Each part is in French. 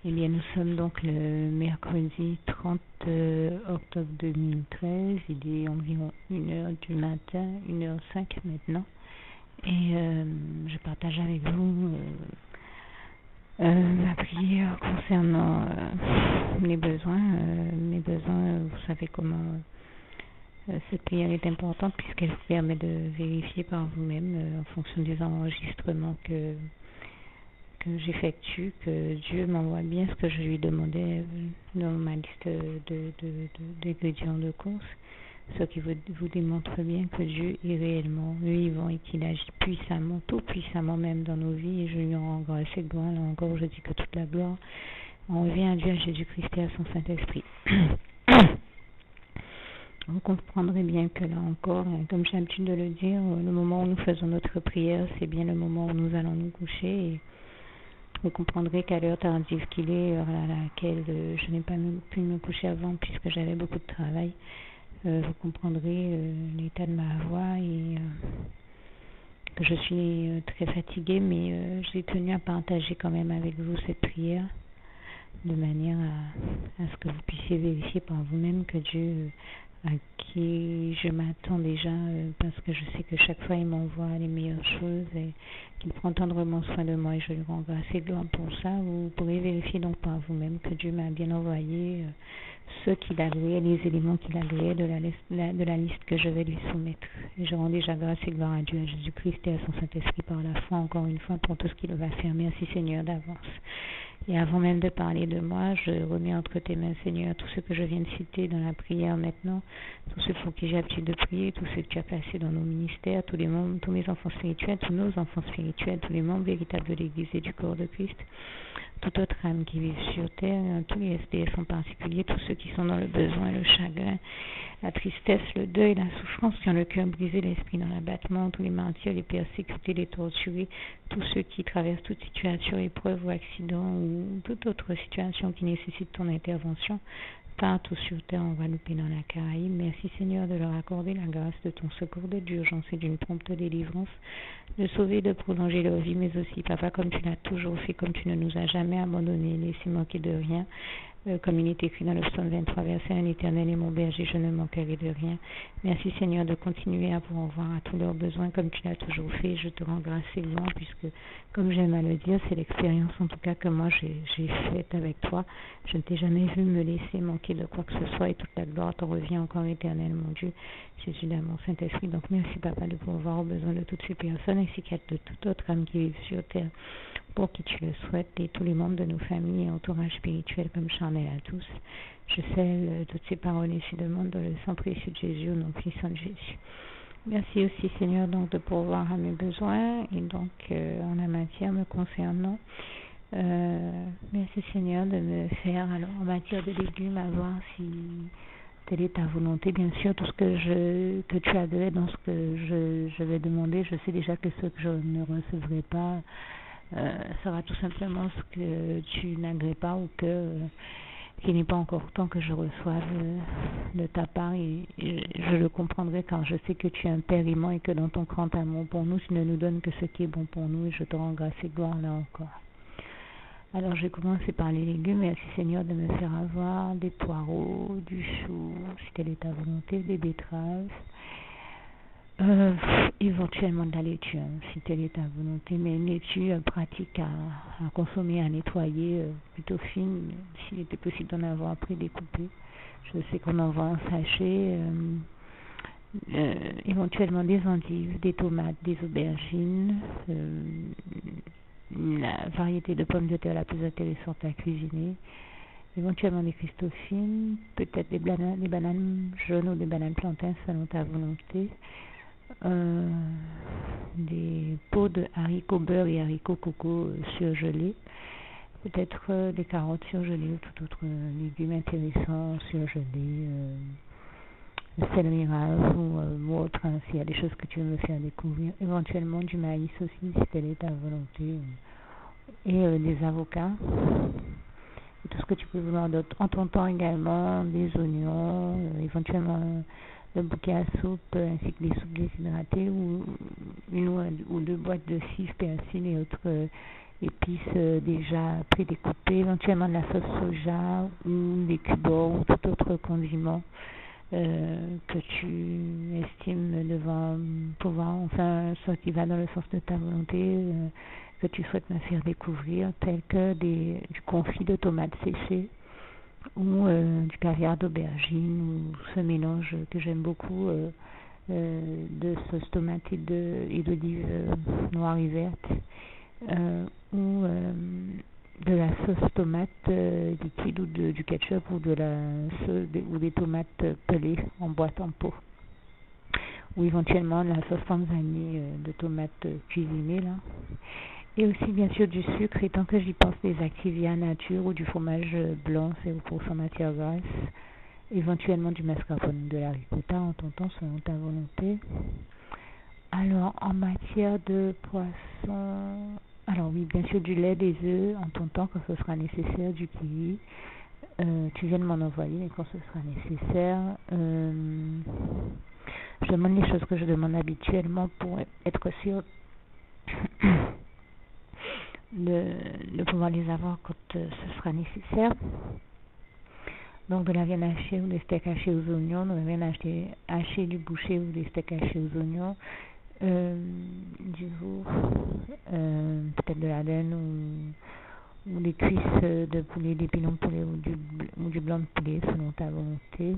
Eh bien, nous sommes donc le mercredi 30 octobre 2013. Il est environ 1h du matin, 1h05 maintenant. Et je partage avec vous ma prière concernant mes besoins. Mes besoins, vous savez comment cette prière est importante puisqu'elle vous permet de vérifier par vous-même en fonction des enregistrements que j'effectue, que Dieu m'envoie bien ce que je lui demandais dans ma liste d'ingrédients de course, ce qui vous démontre bien que Dieu est réellement vivant et qu'il agit puissamment, tout puissamment même dans nos vies, et je lui rends grâce et gloire. Là encore, je dis que toute la gloire en revient à Dieu, à Jésus-Christ et à son Saint-Esprit. Vous comprendrez bien que là encore, comme j'ai l'habitude de le dire, le moment où nous faisons notre prière, c'est bien le moment où nous allons nous coucher, et vous comprendrez qu'à l'heure tardive qu'il est, heure à laquelle je n'ai pas pu me coucher avant puisque j'avais beaucoup de travail, vous comprendrez l'état de ma voix et que je suis très fatiguée, mais j'ai tenu à partager quand même avec vous cette prière de manière à ce que vous puissiez vérifier par vous-même que Dieu, à qui je m'attends déjà, parce que je sais que chaque fois il m'envoie les meilleures choses et qu'il prend tendrement soin de moi, et je lui rends grâce et gloire pour ça. Vous pourrez vérifier donc par vous-même que Dieu m'a bien envoyé ce qu'il agréait, les éléments qu'il agréait de la liste que je vais lui soumettre. Et je rends déjà grâce et gloire à Dieu, à Jésus-Christ et à son Saint-Esprit par la foi, encore une fois, pour tout ce qu'il va faire. Merci Seigneur d'avance. Et avant même de parler de moi, je remets entre tes mains, Seigneur, tout ce que je viens de citer dans la prière maintenant, tous ceux pour qui j'ai l'habitude de prier, tous ceux que tu as placés dans nos ministères, tous les membres, tous mes enfants spirituels, tous nos enfants spirituels, tous les membres véritables de l'Église et du corps de Christ, toute autre âme qui vit sur terre, tous les SDF en particulier, tous ceux qui sont dans le besoin, le chagrin, la tristesse, le deuil, la souffrance, qui ont le cœur brisé, l'esprit dans l'abattement, tous les martyrs, les persécutés, les torturés, tous ceux qui traversent toute situation, épreuve ou accident ou toute autre situation qui nécessite ton intervention, partout sur terre, en Guadeloupe et dans la Caraïbe. Merci Seigneur de leur accorder la grâce de ton secours, d'aide d'urgence et d'une prompte délivrance, de sauver, de prolonger leur vie, mais aussi, Papa, comme tu l'as toujours fait, comme tu ne nous as jamais abandonnés, laissé manquer de rien. Comme il est écrit dans le psaume 23, verset 1, l'Éternel est mon berger, je ne manquerai de rien. Merci Seigneur de continuer à pourvoir à tous leurs besoins comme tu l'as toujours fait. Je te rends grâce et gloire puisque, comme j'aime à le dire, c'est l'expérience en tout cas que moi j'ai faite avec toi. Je ne t'ai jamais vu me laisser manquer de quoi que ce soit, et toute la gloire t'en revient encore, Éternel, mon Dieu, Jésus d'amour, Saint-Esprit. Donc merci Papa de pourvoir aux besoins de toutes ces personnes ainsi qu'à de toute autre âme qui vit sur terre, pour qui tu le souhaites, et tous les membres de nos familles et entourages spirituels comme charnel à tous. Je scelle toutes ces paroles et ces demandes dans le sang précieux de Jésus, au nom puissant de Jésus. Merci aussi Seigneur donc de pourvoir à mes besoins et donc en la matière me concernant. Merci Seigneur de me faire alors en matière de légumes à voir si telle est ta volonté. Bien sûr, tout ce que tu agrées dans ce que je vais demander, je sais déjà que ce que je ne recevrai pas sera tout simplement ce que tu n'agrées pas ou qu'il n'est pas encore temps que je reçoive de ta part, et je le comprendrai quand je sais que tu es un Père aimant et que dans ton grand amour pour nous, tu ne nous donnes que ce qui est bon pour nous, et je te rends grâce et gloire là encore. Alors je vais commencer par les légumes. Merci Seigneur de me faire avoir des poireaux, du chou, si telle est ta volonté, des betteraves, éventuellement de la laitue, si telle est ta volonté, mais une laitue pratique à consommer, à nettoyer, plutôt fine, s'il était possible d'en avoir prédécoupé. Je sais qu'on en vend en sachet, éventuellement des endives, des tomates, des aubergines, la variété de pommes de terre la plus intéressante à cuisiner, éventuellement des Christophines, peut-être des bananes jaunes ou des bananes plantains selon ta volonté, des pots de haricots beurre et haricots coco surgelés, peut-être des carottes surgelées ou tout autre légume intéressant surgelé, céleri rave ou autre, s'il y a des choses que tu veux me faire découvrir, éventuellement du maïs aussi si telle est ta volonté, et des avocats et tout ce que tu peux vouloir d'autre. En ton temps également des oignons, éventuellement le bouquet à soupe ainsi que des soupes déshydratées ou une ou deux boîtes de cif, persil et autres épices déjà prédécoupées, éventuellement de la sauce soja ou des cubes ou tout autre condiment que tu estimes devant pouvoir, enfin, soit qui va dans le sens de ta volonté, que tu souhaites me faire découvrir, tel que du confit de tomates séchées ou du caviar d'aubergine ou ce mélange que j'aime beaucoup de sauce tomate et d'olive noire et verte ou de la sauce tomate liquide ou du ketchup ou ou des tomates pelées en boîte en pot ou éventuellement la sauce tanzanie de tomates cuisinées là. Et aussi bien sûr du sucre, et tant que j'y pense, des Activia nature ou du fromage blanc, c'est pour son matière grasse, éventuellement du mascarpone, de la ricotta en ton temps selon ta volonté. Alors en matière de poisson, alors oui bien sûr du lait, des œufs en ton temps quand ce sera nécessaire, du kiwi. Tu viens de m'en envoyer, mais quand ce sera nécessaire, je demande les choses que je demande habituellement pour être sûr de pouvoir les avoir quand ce sera nécessaire. Donc de la viande hachée ou des steaks hachés aux oignons, de la viande hachée du boucher ou des steaks hachés aux oignons, du veau, peut-être de la laine ou des cuisses de poulet, des pilons de poulet ou du blanc de poulet selon ta volonté,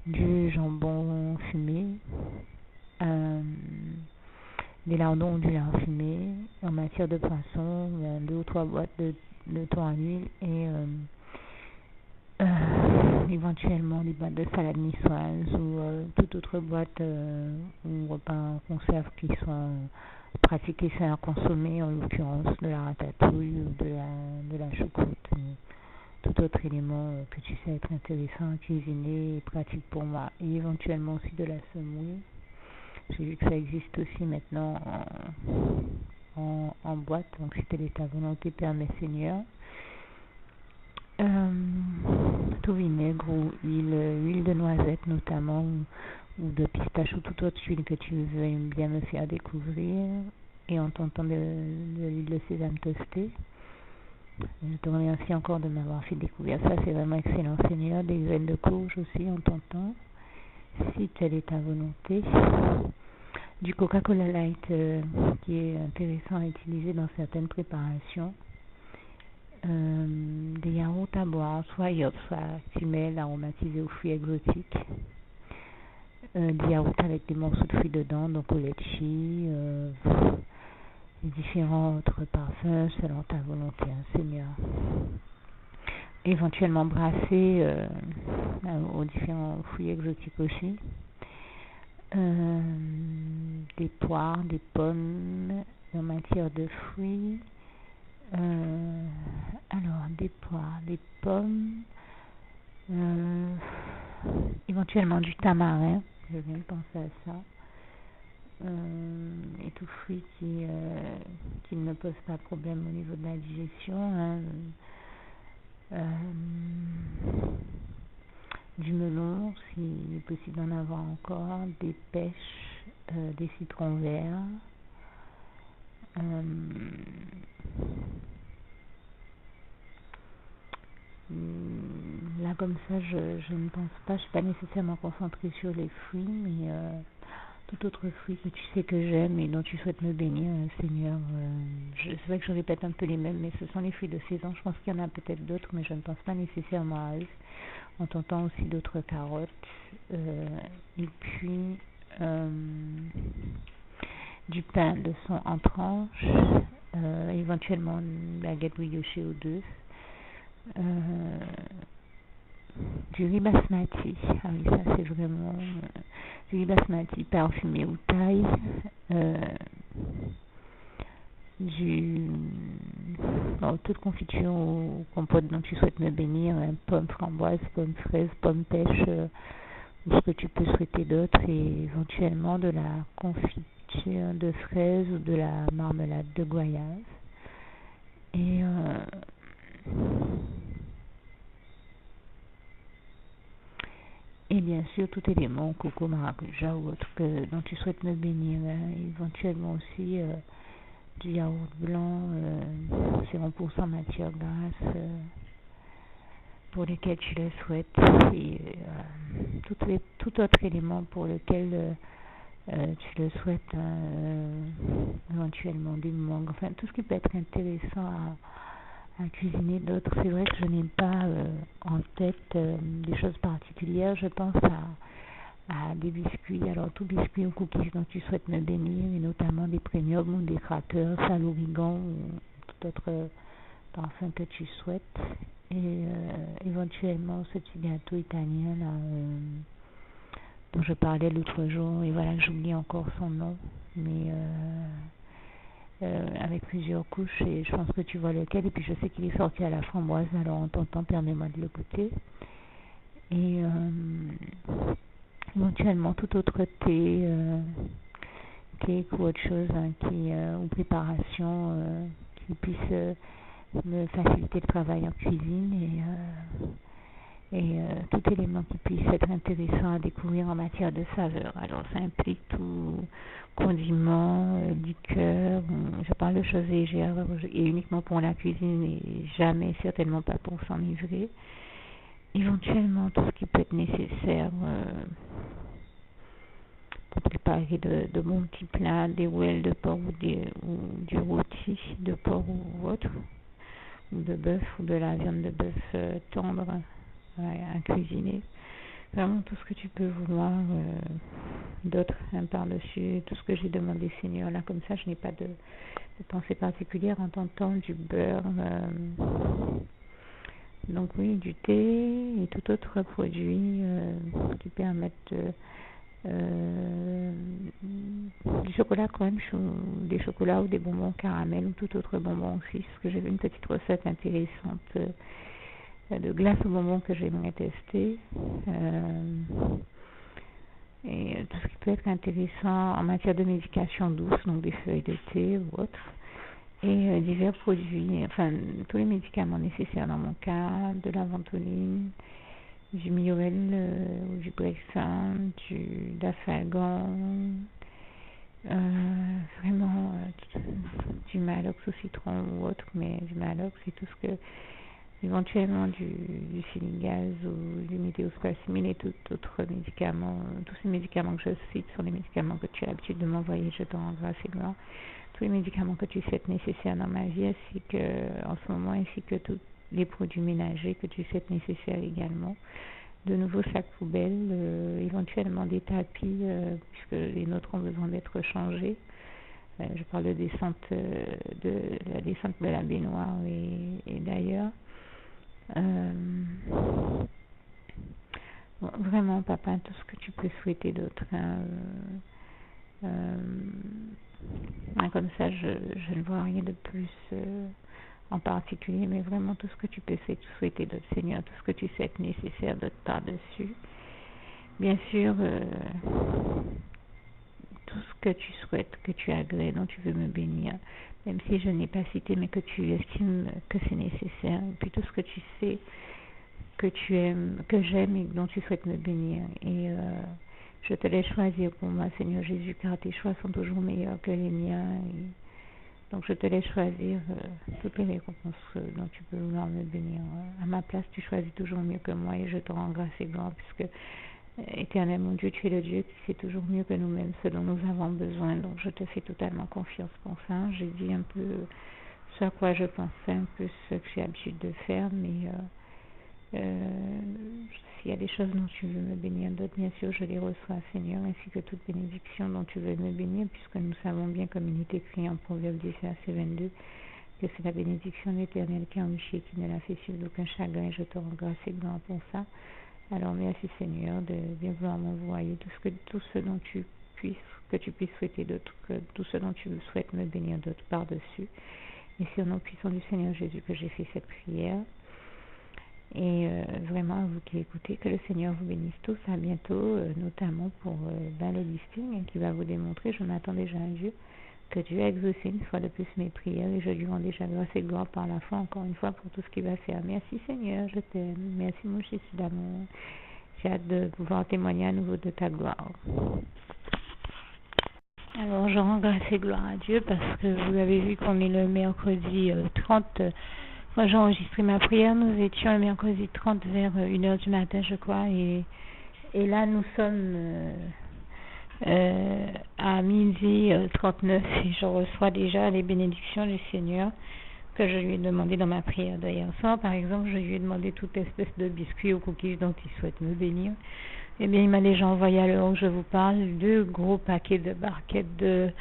du jambon fumé, des lardons ou du lard fumé. En matière de poisson, 2 ou 3 boîtes de thon à l'huile et éventuellement des boîtes de salade niçoise ou toute autre boîte ou repas en conserve qui soit pratique et sain à consommer, en l'occurrence de la ratatouille ou de la choucroute, tout autre élément que tu sais être intéressant à cuisiner et pratique pour moi, et éventuellement aussi de la semoule. J'ai vu que ça existe aussi maintenant en boîte, donc si telle est ta volonté, Père mes Seigneurs. Tout vinaigre ou huile de noisette notamment, ou de pistache ou toute autre huile que tu veux bien me faire découvrir, et en tentant de l'huile de sésame toastée. Je te remercie encore de m'avoir fait découvrir ça, c'est vraiment excellent Seigneur. Des graines de courge aussi en tentant, si telle est ta volonté. Du Coca-Cola Light qui est intéressant à utiliser dans certaines préparations. Des yaourts à boire, soit yop, soit fumel aromatisé aux fruits exotiques. Des yaourts avec des morceaux de fruits dedans, donc au litchi, différents autres parfums selon ta volonté, Seigneur. Éventuellement brasser aux différents fruits exotiques aussi. Des poires, des pommes en matière de fruits. Alors des poires, des pommes, éventuellement du tamarin, je viens de penser à ça, et tout fruit qui ne me pose pas de problème au niveau de la digestion, du melon s'il est possible d'en avoir encore, des pêches, des citrons verts, là comme ça je ne pense pas, je ne suis pas nécessairement concentrée sur les fruits, mais tout autre fruit que tu sais que j'aime et dont tu souhaites me bénir, Seigneur. C'est vrai que je répète un peu les mêmes, mais ce sont les fruits de saison. Je pense qu'il y en a peut-être d'autres, mais je ne pense pas nécessairement à eux. En tentant aussi d'autres carottes, et puis du pain de son en tranches, éventuellement une baguette briochée ou deux, du riz basmati. Ah oui, ça c'est vraiment du riz basmati parfumé ou thaï, toute confiture ou compote dont tu souhaites me bénir, pommes framboises, pommes fraises, pommes pêches, ou ce que tu peux souhaiter d'autre, et éventuellement de la confiture de fraises ou de la marmelade de goyave. Et bien sûr tout élément, coco, maracuja ou autre dont tu souhaites me bénir, éventuellement aussi du yaourt blanc, c'est 1% matière grasse, pour lesquels tu le souhaites, et tout autre élément pour lequel tu le souhaites, éventuellement des mangues, enfin tout ce qui peut être intéressant à cuisiner. D'autres, c'est vrai que je n'ai pas en tête des choses particulières. Je pense à des biscuits, alors tout biscuit ou cookies dont tu souhaites me bénir, et notamment des premiums ou des crackers à l'origan ou tout autre parfum que tu souhaites, et éventuellement ce petit gâteau italien là, dont je parlais l'autre jour, et voilà, j'oublie encore son nom, mais avec plusieurs couches, et je pense que tu vois lequel, et puis je sais qu'il est sorti à la framboise, alors en ton temps, permets-moi de le goûter. Et éventuellement tout autre thé, cake ou autre chose, hein, ou préparation qui puisse me faciliter le travail en cuisine, et tout élément qui puisse être intéressant à découvrir en matière de saveur. Alors ça implique tout condiment, liqueur, je parle de choses légères et uniquement pour la cuisine et jamais, certainement pas pour s'enivrer. Éventuellement tout ce qui peut être nécessaire pour préparer de bons petits plats, des rouelles de porc ou du rôti de porc ou autre, ou de bœuf ou de la viande de bœuf tendre à cuisiner. Vraiment tout ce que tu peux vouloir, d'autres par-dessus, tout ce que j'ai demandé Seigneur. Là comme ça je n'ai pas de pensée particulière en tentant du beurre. Donc oui, du thé et tout autre produit qui permettent du chocolat crunch ou des chocolats ou des bonbons caramel ou tout autre bonbon aussi, parce que j'ai vu une petite recette intéressante de glace aux bonbons que j'aimerais tester, et tout ce qui peut être intéressant en matière de médication douce, donc des feuilles de thé ou autres, et divers produits, enfin tous les médicaments nécessaires dans mon cas, de la ventoline, du Mioel ou du Brexan, du Dafalgan, vraiment du Malox au citron ou autre, mais du Malox c'est tout ce que, éventuellement du Siligaz ou du Météospasmine et tout autre médicaments. Tous ces médicaments que je cite sont les médicaments que tu as l'habitude de m'envoyer, je t'en rends grâce et gloire. Tous les médicaments que tu souhaites nécessaires dans ma vie, ainsi que en ce moment, ainsi que tous les produits ménagers que tu souhaites nécessaires également. De nouveaux sacs poubelles, éventuellement des tapis, puisque les nôtres ont besoin d'être changés. Je parle de la descente de la baignoire et d'ailleurs. Bon, vraiment papa, tout ce que tu peux souhaiter d'autre, hein, comme ça je ne vois rien de plus en particulier, mais vraiment tout ce que tu peux souhaiter d'autre Seigneur, tout ce que tu sais être nécessaire d'autre par-dessus, bien sûr, tout ce que tu souhaites, que tu agrées, dont tu veux me bénir, même si je n'ai pas cité, mais que tu estimes que c'est nécessaire, et puis tout ce que tu sais que tu aimes, que j'aime et dont tu souhaites me bénir, et je te laisse choisir pour moi Seigneur Jésus, car tes choix sont toujours meilleurs que les miens, et donc je te laisse choisir toutes les récompenses dont tu peux vouloir me bénir. À ma place tu choisis toujours mieux que moi, et je te rends grâce et gloire, puisque Éternel mon Dieu, tu es le Dieu qui sait toujours mieux que nous-mêmes ce dont nous avons besoin, donc je te fais totalement confiance pour ça. J'ai dit un peu ce à quoi je pensais, un peu ce que j'ai l'habitude de faire, mais s'il y a des choses dont tu veux me bénir d'autres, bien sûr je les reçois Seigneur, ainsi que toute bénédiction dont tu veux me bénir, puisque nous savons bien, comme il est écrit en Proverbe 10 verset 22, que c'est la bénédiction de l'Éternel qui enrichit et qui ne la fait suivre d'aucun chagrin, et je te rends grâce et gloire pour ça. Alors merci Seigneur de bien vouloir m'envoyer tout ce dont tu puisses souhaiter d'autres, tout ce dont tu souhaites me bénir d'autres par-dessus. Et c'est au nom puissant du Seigneur Jésus que j'ai fait cette prière. Et vraiment, à vous qui écoutez, que le Seigneur vous bénisse tous. À bientôt, notamment pour le listing qui va vous démontrer, je m'attends déjà à Dieu, que Dieu a exaucé une fois de plus mes prières, et je lui rends déjà grâce et gloire par la foi, encore une fois, pour tout ce qu'il va faire. Merci Seigneur, je t'aime. Merci mon Jésus d'amour. J'ai hâte de pouvoir témoigner à nouveau de ta gloire. Alors, je rends grâce et gloire à Dieu parce que vous avez vu qu'on est le mercredi 30. Quand j'ai enregistré ma prière, nous étions le mercredi 30 vers 1h du matin, je crois. Et là, nous sommes à midi 39 et je reçois déjà les bénédictions du Seigneur que je lui ai demandé dans ma prière d'hier soir. Par exemple, je lui ai demandé toute espèce de biscuits ou cookies dont il souhaite me bénir. Eh bien, il m'a déjà envoyé à l'heure où je vous parle 2 gros paquets de barquettes de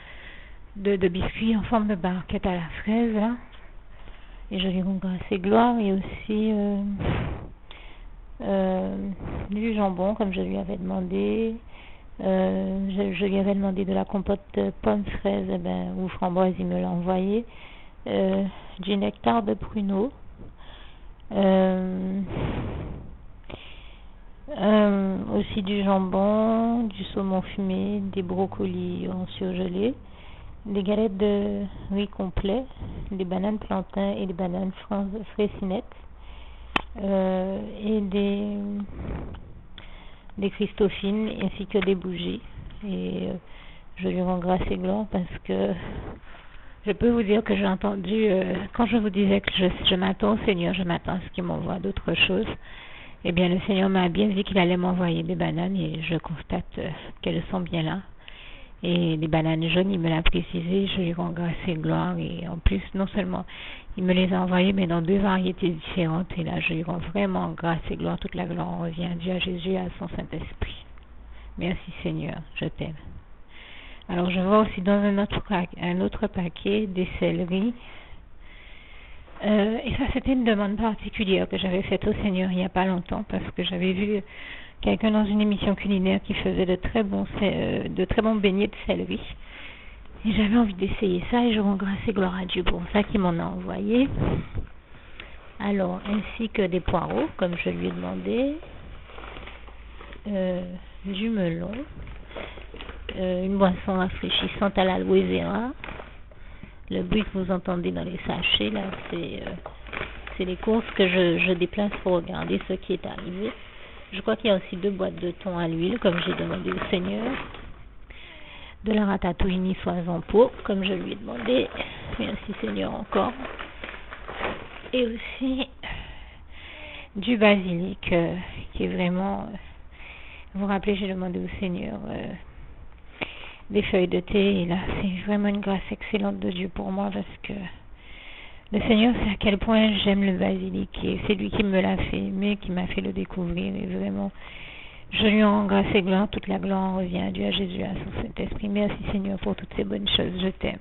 biscuits en forme de barquette à la fraise, là. Et je lui rends grâce et gloire. Et aussi du jambon, comme je lui avais demandé. Je lui avais demandé de la compote de pommes, fraises ou framboises, il me l'a envoyé. Du nectar de pruneau. Aussi du jambon, du saumon fumé, des brocolis en surgelé, des galettes de riz complet, des bananes plantains et des bananes fraisinettes, et des Christophines ainsi que des bougies. Et je lui rends grâce et gloire parce que je peux vous dire que j'ai entendu, quand je vous disais que je m'attends au Seigneur, je m'attends à ce qu'il m'envoie d'autres choses. Eh bien, le Seigneur m'a bien dit qu'il allait m'envoyer des bananes et je constate qu'elles sont bien là. Et les bananes jaunes, il me l'a précisé, je lui rends grâce et gloire. Et en plus, non seulement il me les a envoyées, mais dans 2 variétés différentes. Et là, je lui rends vraiment grâce et gloire. Toute la gloire revient à Dieu, à Jésus et à son Saint-Esprit. Merci Seigneur, je t'aime. Alors, je vois aussi dans un autre paquet des céleris. Et ça, c'était une demande particulière que j'avais faite au Seigneur il n'y a pas longtemps parce que j'avais vu quelqu'un dans une émission culinaire qui faisait de très bons beignets de céleri. Et j'avais envie d'essayer ça et je rends grâce et gloire à Dieu pour ça qu'il m'en a envoyé. Alors, ainsi que des poireaux, comme je lui ai demandé, du melon, une boisson rafraîchissante à l'aloe vera. Le bruit que vous entendez dans les sachets, là, c'est les courses que je déplace pour regarder ce qui est arrivé. Je crois qu'il y a aussi 2 boîtes de thon à l'huile, comme j'ai demandé au Seigneur. De la ratatouille niçoise en pot, comme je lui ai demandé. Merci Seigneur encore. Et aussi du basilic, qui est vraiment... vous vous rappelez, j'ai demandé au Seigneur... des feuilles de thé, et là c'est vraiment une grâce excellente de Dieu pour moi parce que le Seigneur sait à quel point j'aime le basilic et c'est lui qui me l'a fait aimer, qui m'a fait le découvrir et vraiment je lui rends grâce et gloire, toute la gloire revient à Dieu, à Jésus, à son Saint-Esprit. Merci Seigneur pour toutes ces bonnes choses, je t'aime.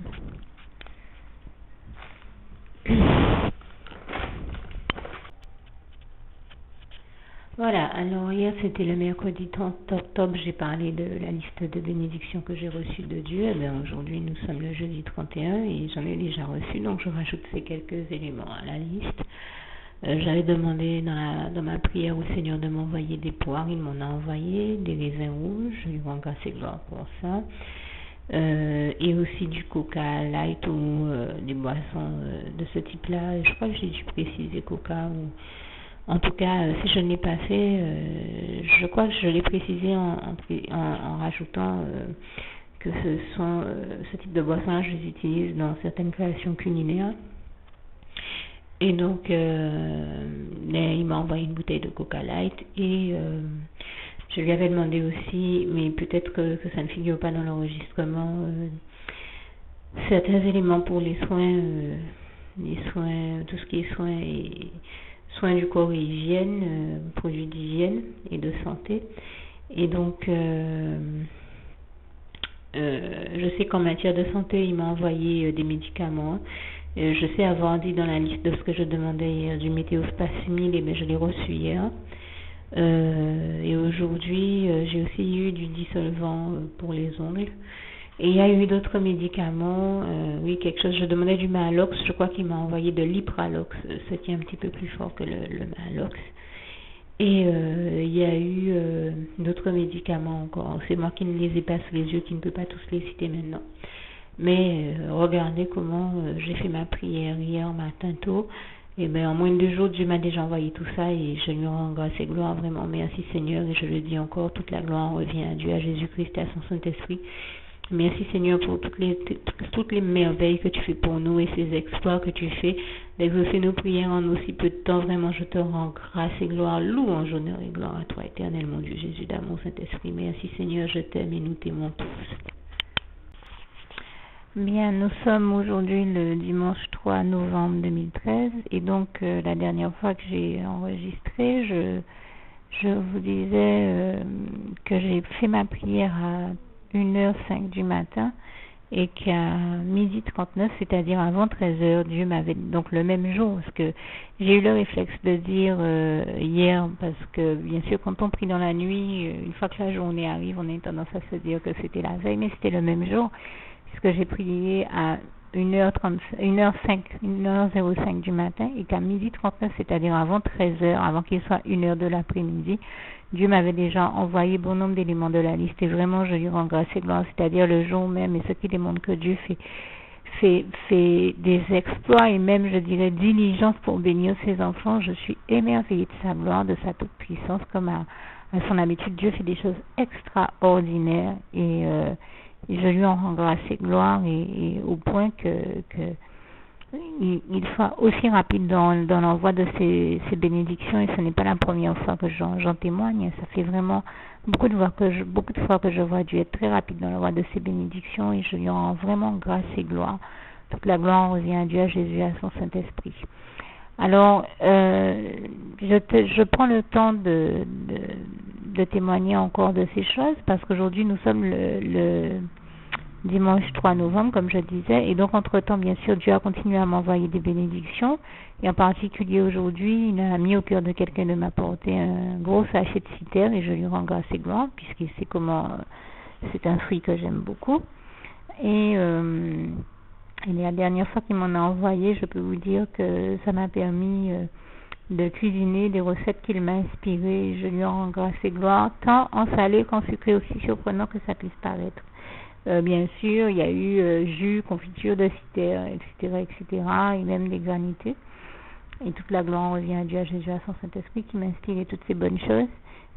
Voilà, alors hier c'était le mercredi 30 octobre, j'ai parlé de la liste de bénédictions que j'ai reçues de Dieu. Aujourd'hui nous sommes le jeudi 31 et j'en ai déjà reçu, donc je rajoute ces quelques éléments à la liste. J'avais demandé dans ma prière au Seigneur de m'envoyer des poires, il m'en a envoyé, des raisins rouges, je lui rends grâce et gloire pour ça. Et aussi du coca light ou des boissons de ce type-là. Je crois que j'ai dû préciser coca ou... En tout cas, si je ne l'ai pas fait, je crois que je l'ai précisé en rajoutant que ce type de boissons-là, je les utilise dans certaines créations culinaires. Et donc, il m'a envoyé une bouteille de Coca Light et je lui avais demandé aussi, mais peut-être que ça ne figure pas dans l'enregistrement, certains éléments pour les soins, tout ce qui est soins du corps et hygiène, produits d'hygiène et de santé. Et donc, je sais qu'en matière de santé, il m'a envoyé des médicaments. Je sais avoir dit dans la liste de ce que je demandais hier du météospasmil, et je l'ai reçu hier. Et aujourd'hui, j'ai aussi eu du dissolvant pour les ongles. Et il y a eu d'autres médicaments, oui, quelque chose, je demandais du Maalox, je crois qu'il m'a envoyé de l'Ipralox, ce qui est un petit peu plus fort que le Maalox. Et il y a eu d'autres médicaments encore, c'est moi qui ne les ai pas sous les yeux, qui ne peux pas tous les citer maintenant. Mais regardez comment j'ai fait ma prière hier matin tôt, et bien en moins de 2 jours, Dieu m'a déjà envoyé tout ça, et je lui rends grâce et gloire, vraiment, merci Seigneur, et je le dis encore, toute la gloire revient à Dieu, à Jésus-Christ et à son Saint-Esprit. Merci Seigneur pour toutes les merveilles que tu fais pour nous et ces exploits que tu fais d'exaucer nos prières en aussi peu de temps. Vraiment, je te rends grâce et gloire, louange, honneur et gloire à toi, éternel, mon Dieu Jésus d'amour, Saint-Esprit. Merci Seigneur, je t'aime et nous t'aimons tous. Bien, nous sommes aujourd'hui le dimanche 3 novembre 2013 et donc la dernière fois que j'ai enregistré, je vous disais que j'ai fait ma prière à 1h05 du matin et qu'à 12h39, c'est-à-dire avant 13h, Dieu m'avait, donc le même jour, parce que j'ai eu le réflexe de dire hier, parce que bien sûr quand on prie dans la nuit, une fois que la journée arrive, on a tendance à se dire que c'était la veille, mais c'était le même jour, puisque j'ai prié à 1h05 du matin et qu'à 12h39, c'est-à-dire avant 13h, avant qu'il soit 1h de l'après-midi, Dieu m'avait déjà envoyé bon nombre d'éléments de la liste et vraiment je lui rends grâce et gloire, c'est-à-dire le jour même, et ce qui démontre que Dieu fait des exploits et même je dirais diligence pour bénir ses enfants. Je suis émerveillée de sa gloire, de sa toute puissance, comme à son habitude. Dieu fait des choses extraordinaires et je lui en rends grâce et gloire et au point que il soit aussi rapide dans l'envoi de ces bénédictions et ce n'est pas la première fois que j'en témoigne. Ça fait vraiment beaucoup de fois que je vois Dieu être très rapide dans l'envoi de ces bénédictions et je lui en rends vraiment grâce et gloire. Toute la gloire revient à Dieu, à Jésus, à son Saint-Esprit. Alors, je prends le temps de témoigner encore de ces choses parce qu'aujourd'hui nous sommes le dimanche 3 novembre, comme je disais, et donc entre-temps, bien sûr, Dieu a continué à m'envoyer des bénédictions, et en particulier aujourd'hui, il a mis au cœur de quelqu'un de m'apporter un gros sachet de citer, et je lui rends grâce et gloire, puisqu'il sait comment c'est un fruit que j'aime beaucoup, et la dernière fois qu'il m'en a envoyé, je peux vous dire que ça m'a permis de cuisiner des recettes qu'il m'a inspirées, je lui rends grâce et gloire, tant en salé qu'en sucré, aussi surprenant que ça puisse paraître. Bien sûr, il y a eu jus, confiture de citer, etc., et même des granités. Et toute la gloire revient à Dieu, à Jésus, à son Saint-Esprit qui m'a inspiré toutes ces bonnes choses.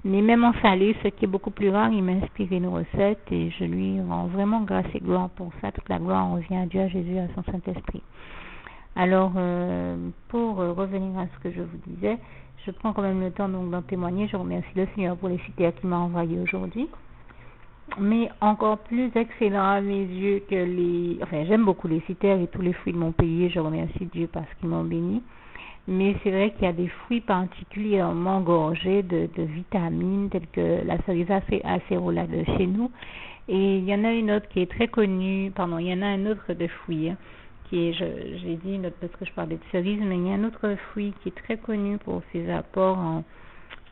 Mais même en salé, ce qui est beaucoup plus rare, il m'a inspiré une recette et je lui rends vraiment grâce et gloire pour ça. Toute la gloire revient à Dieu, à Jésus, à son Saint-Esprit. Alors, pour revenir à ce que je vous disais, je prends quand même le temps donc d'en témoigner. Je remercie le Seigneur pour les citer qu'il m'a envoyés aujourd'hui. Mais encore plus excellent à mes yeux que j'aime beaucoup les citères et tous les fruits de mon pays, je remercie Dieu parce qu'ils m'ont béni. Mais c'est vrai qu'il y a des fruits particulièrement gorgés de vitamines, tels que la cerise acérola de chez nous. Et il y en a une autre qui est très connue, il y en a un autre de fruit, qui est, j'ai dit une autre parce que je parlais de cerise, mais il y a un autre fruit qui est très connu pour ses apports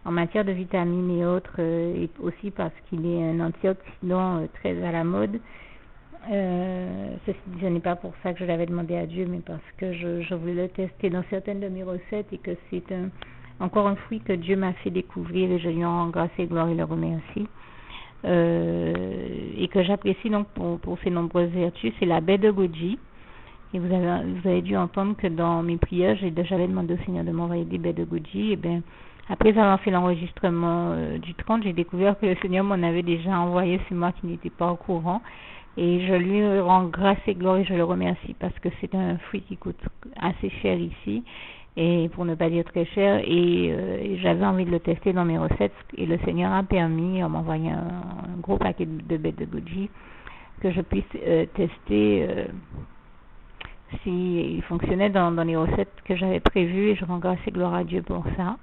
en matière de vitamines et autres, et aussi parce qu'il est un antioxydant très à la mode. Ce n'est pas pour ça que je l'avais demandé à Dieu, mais parce que je voulais le tester dans certaines de mes recettes et que c'est encore un fruit que Dieu m'a fait découvrir et je lui en rends grâce et gloire et le remercie. Et que j'apprécie donc pour ses nombreuses vertus, c'est la baie de goji. Et vous avez dû entendre que dans mes prières, j'avais demandé au Seigneur de m'envoyer des baies de goji. Et bien, après avoir fait l'enregistrement du 30, j'ai découvert que le Seigneur m'en avait déjà envoyé, c'est moi qui n'étais pas au courant. Et je lui rends grâce et gloire et je le remercie parce que c'est un fruit qui coûte assez cher ici, et pour ne pas dire très cher. Et j'avais envie de le tester dans mes recettes et le Seigneur a permis, en m'envoyant un gros paquet de baies de goji, que je puisse tester s'il fonctionnait dans les recettes que j'avais prévues, et je rends grâce et gloire à Dieu pour ça.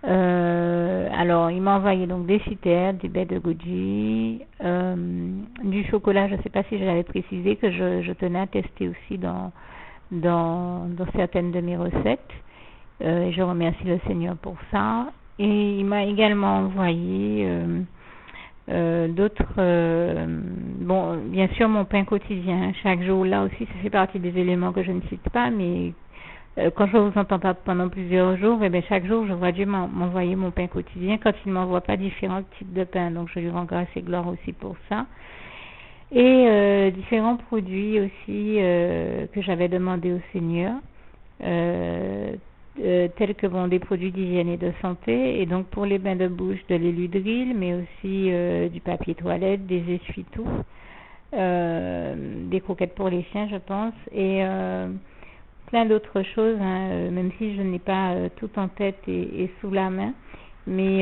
Alors, il m'a envoyé donc des citères, des baies de goji, du chocolat. Je ne sais pas si je l'avais précisé que je tenais à tester aussi dans certaines de mes recettes. Je remercie le Seigneur pour ça. Et il m'a également envoyé d'autres, bien sûr mon pain quotidien chaque jour. Là aussi, ça fait partie des éléments que je ne cite pas, mais quand je ne vous entends pas pendant plusieurs jours, chaque jour je vois Dieu m'envoyer mon pain quotidien quand il ne m'envoie pas différents types de pain. Donc je lui rends grâce et gloire aussi pour ça. Et différents produits aussi que j'avais demandé au Seigneur, tels que des produits d'hygiène et de santé. Et donc pour les bains de bouche, de l'huile d'huile, mais aussi du papier toilette, des essuie-tout. des croquettes pour les chiens, je pense, et plein d'autres choses, hein, même si je n'ai pas tout en tête et sous la main. Mais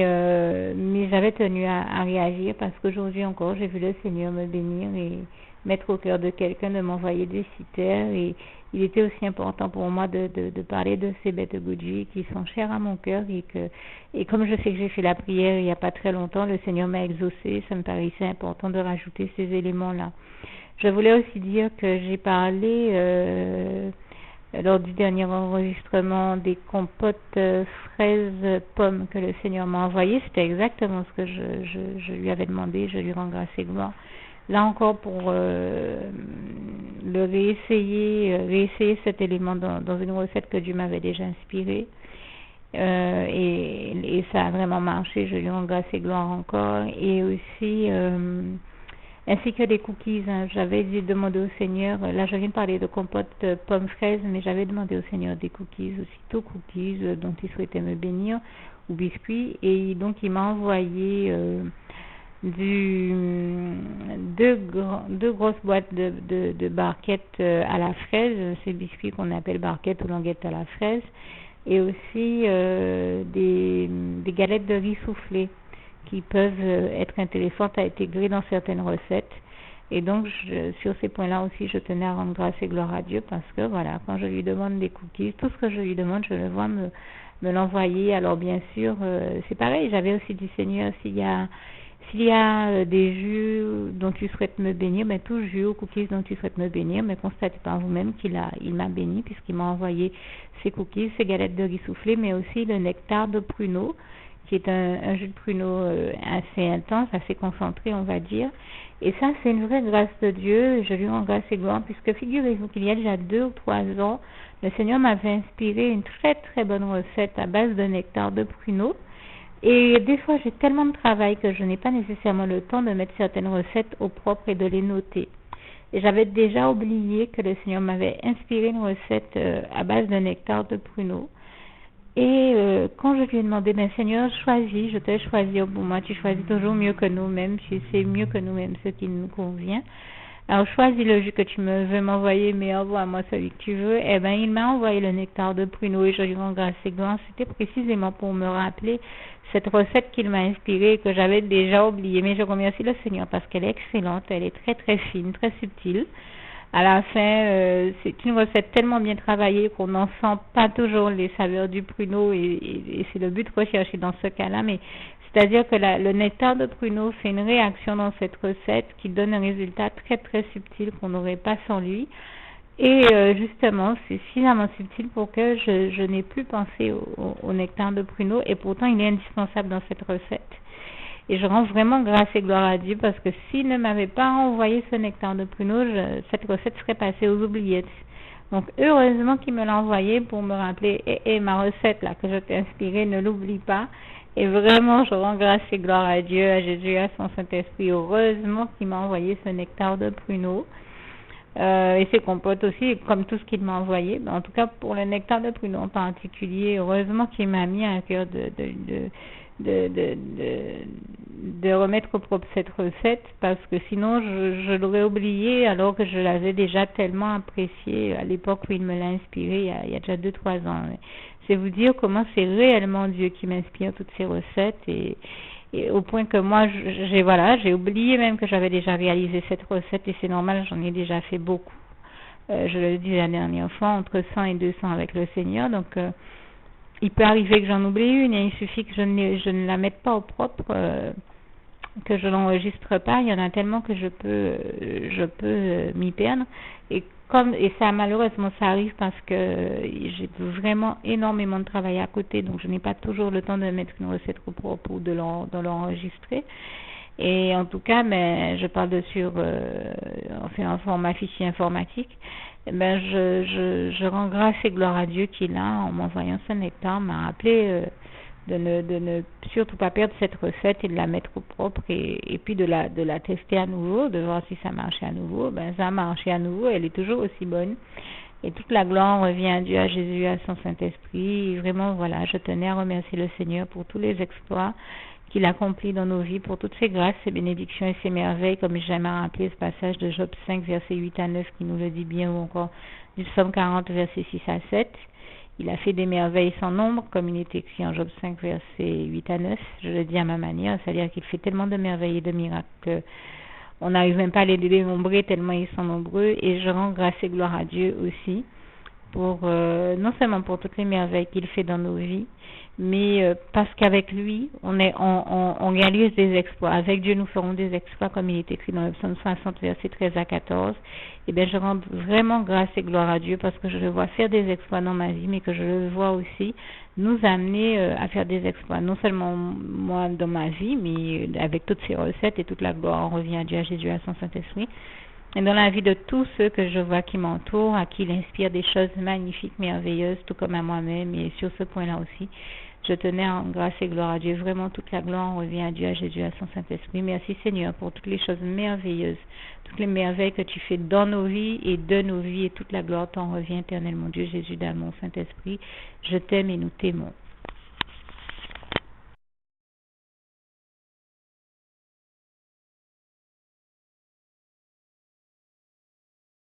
j'avais tenu à réagir parce qu'aujourd'hui encore, j'ai vu le Seigneur me bénir et mettre au cœur de quelqu'un de m'envoyer des citerres. Et il était aussi important pour moi de parler de ces bêtes Guji qui sont chères à mon cœur et comme je sais que j'ai fait la prière il n'y a pas très longtemps, le Seigneur m'a exaucé, ça me paraissait important de rajouter ces éléments-là. Je voulais aussi dire que j'ai parlé lors du dernier enregistrement des compotes fraises pommes que le Seigneur m'a envoyé. C'était exactement ce que je lui avais demandé. Je lui rends grâce et gloire. Là encore, pour le réessayer cet élément dans une recette que Dieu m'avait déjà inspirée. Et ça a vraiment marché. Je lui rends grâce et gloire encore. Et aussi ainsi que des cookies. Hein. J'avais demandé au Seigneur, là je viens de parler de compote pommes fraises, mais j'avais demandé au Seigneur des cookies, aussitôt cookies dont il souhaitait me bénir, ou biscuits, et donc il m'a envoyé deux grosses boîtes de barquettes à la fraise, ces biscuits qu'on appelle barquettes ou languettes à la fraise, et aussi des galettes de riz soufflées qui peuvent être intéressantes à intégrer dans certaines recettes. Et donc, sur ces points-là aussi, je tenais à rendre grâce et gloire à Dieu parce que, voilà, quand je lui demande des cookies, tout ce que je lui demande, je le vois me l'envoyer. Alors, bien sûr, c'est pareil, j'avais aussi dit, Seigneur, s'il y a des jus dont tu souhaites me bénir, mais tout jus ou cookies dont tu souhaites me bénir, mais constatez par vous-même il m'a béni puisqu'il m'a envoyé ces cookies, ces galettes de riz soufflé, mais aussi le nectar de pruneau, qui est un jus de pruneau assez intense, assez concentré, on va dire. Et ça, c'est une vraie grâce de Dieu. Je lui rends grâce et gloire, puisque figurez-vous qu'il y a déjà 2 ou 3 ans, le Seigneur m'avait inspiré une très très bonne recette à base de nectar de pruneau. Et des fois, j'ai tellement de travail que je n'ai pas nécessairement le temps de mettre certaines recettes au propre et de les noter. Et j'avais déjà oublié que le Seigneur m'avait inspiré une recette à base de nectar de pruneau. Et quand je lui ai demandé, ben Seigneur, choisis, je te choisis pour moi, tu choisis toujours mieux que nous-mêmes, tu sais mieux que nous-mêmes ce qui nous convient. Alors choisis le jus que tu veux m'envoyer, mais envoie-moi celui que tu veux. Eh ben il m'a envoyé le nectar de pruneau et je lui rends grâce et gloire. C'était précisément pour me rappeler cette recette qu'il m'a inspirée et que j'avais déjà oubliée. Mais je remercie le Seigneur parce qu'elle est excellente, elle est très très fine, très subtile. À la fin, c'est une recette tellement bien travaillée qu'on n'en sent pas toujours les saveurs du pruneau et c'est le but recherché dans ce cas-là. Mais c'est-à-dire que le nectar de pruneau fait une réaction dans cette recette qui donne un résultat très très subtil qu'on n'aurait pas sans lui. Et justement, c'est suffisamment subtil pour que je n'ai plus pensé au nectar de pruneau et pourtant il est indispensable dans cette recette. Et je rends vraiment grâce et gloire à Dieu parce que s'il ne m'avait pas envoyé ce nectar de pruneau, cette recette serait passée aux oubliettes. Donc heureusement qu'il me l'a envoyé pour me rappeler, ma recette là que je t'ai inspirée, ne l'oublie pas. Et vraiment, je rends grâce et gloire à Dieu, à Jésus, à son Saint-Esprit. Heureusement qu'il m'a envoyé ce nectar de pruneau. Et ses compotes aussi, comme tout ce qu'il m'a envoyé. En tout cas, pour le nectar de pruneau en particulier, heureusement qu'il m'a mis à cœur de remettre au propre cette recette parce que sinon je l'aurais oublié alors que je l'avais déjà tellement appréciée à l'époque où il me l'a inspiré il y a déjà 2-3 ans. C'est vous dire comment c'est réellement Dieu qui m'inspire toutes ces recettes et au point que moi j'ai oublié même que j'avais déjà réalisé cette recette et c'est normal, j'en ai déjà fait beaucoup. Je le dis la dernière fois, entre 100 et 200 avec le Seigneur, donc il peut arriver que j'en oublie une et il suffit que je ne la mette pas au propre, que je l'enregistre pas. Il y en a tellement que je peux m'y perdre. Et ça malheureusement ça arrive parce que j'ai vraiment énormément de travail à côté, donc je n'ai pas toujours le temps de mettre une recette au propre ou de l'enregistrer. Et en tout cas, je parle en format fichier informatique. Je rends grâce et gloire à Dieu qui là, en m'envoyant ce nectar, m'a rappelé de ne surtout pas perdre cette recette et de la mettre au propre et puis de la tester à nouveau, de voir si ça marchait à nouveau. Ça a marché à nouveau, elle est toujours aussi bonne. Et toute la gloire revient à Dieu, à Jésus, à son Saint-Esprit. Et vraiment, voilà, je tenais à remercier le Seigneur pour tous les exploits qu'il accomplit dans nos vies, pour toutes ses grâces, ses bénédictions et ses merveilles, comme j'aime à rappeler ce passage de Job 5, versets 8 à 9, qui nous le dit bien, ou encore du Psaume 40, versets 6 à 7. Il a fait des merveilles sans nombre, comme il est écrit en Job 5, versets 8 à 9. Je le dis à ma manière, c'est-à-dire qu'il fait tellement de merveilles et de miracles que on n'arrive même pas à les dénombrer tellement ils sont nombreux. Et je rends grâce et gloire à Dieu aussi pour non seulement pour toutes les merveilles qu'il fait dans nos vies, mais parce qu'avec lui, on réalise des exploits. Avec Dieu, nous ferons des exploits, comme il est écrit dans le psaume 60, versets 13 à 14. Et bien, je rends vraiment grâce et gloire à Dieu parce que je le vois faire des exploits dans ma vie, mais que je le vois aussi nous amener à faire des exploits. Non seulement moi dans ma vie, mais avec toutes ces recettes et toute la gloire, on revient à Dieu, à Jésus, à son Saint-Esprit. Et dans la vie de tous ceux que je vois qui m'entourent, à qui il inspire des choses magnifiques, merveilleuses, tout comme à moi-même, et sur ce point-là aussi, je tenais en grâce et gloire à Dieu. Vraiment, toute la gloire revient à Dieu, à Jésus, à son Saint-Esprit. Merci Seigneur pour toutes les choses merveilleuses, toutes les merveilles que tu fais dans nos vies et de nos vies, et toute la gloire t'en revient éternellement, Dieu Jésus, dans mon Saint-Esprit. Je t'aime et nous t'aimons.